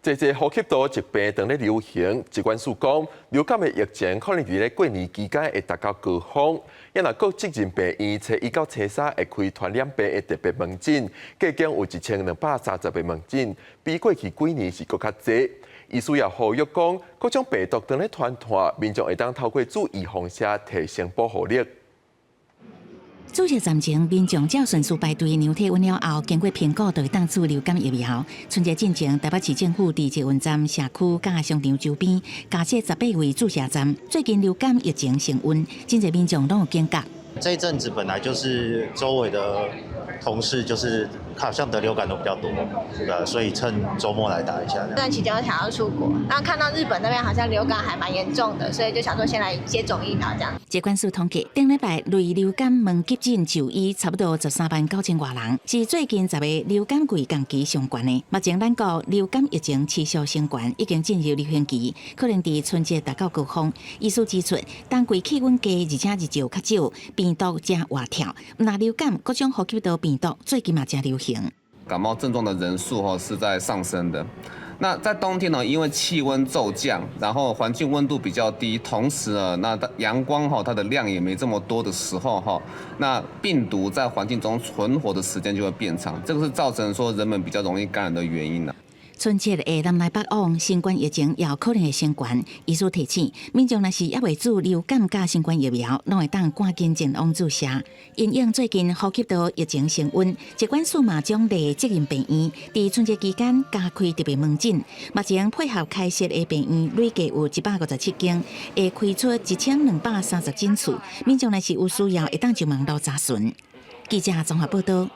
这呼吸道疾病正咧流行，疾管署讲，流感的疫情可能伫咧过年期间会达到高峰。也若各职人病院初一到初三会开传染病的特别门诊，计经有1230个门诊，比过去几年是更较侪。伊需要呼吁讲，各种病毒正咧传播，民众会当透过注意方式提升保护力。注射站前，民众照顺序排队量体温了后，经过评估就会当注流感疫苗。春节进前，台北市政府伫捷运站、社区、甲商场周边加设18位注射站。最近流感疫情升温，真侪民众拢有警觉。这一阵子本来就是周围的同事就是好像得流感都比较多，所以趁周末来打一下。这段期间我想要出国，然后看到日本那边好像流感还蛮严重的，所以就想说先来接种疫苗这样。疾管署统计，顶礼拜类流感门急诊就医差不多139000多人，是最近10个流感季假期上悬的。目前咱国流感疫情持续升悬，已经进入流行期，可能伫春节达到高峰。医师指出，当季气温低，而且日照较少，病毒正活跳。那流感各种呼吸道病毒最近嘛正流行。感冒症状的人数是在上升的。那在冬天呢，因为气温骤降，然后环境温度比较低，同时呢，那阳光它的量也没这么多的时候那病毒在环境中存活的时间就会变长，这个是造成说人们比较容易感染的原因呢。春节下南来北往，新冠疫情也有可能会升悬。医师提醒，民众若是还未注流感加新冠疫苗，拢会当赶紧前往注射。因应最近呼吸道疫情升温，疾管署嘛将列责任病院伫春节期间加开特别门诊。目前配合开设的病院累计有157间，会开出1230诊次。民众若是有需要，会当就网络查询。记者综合报道。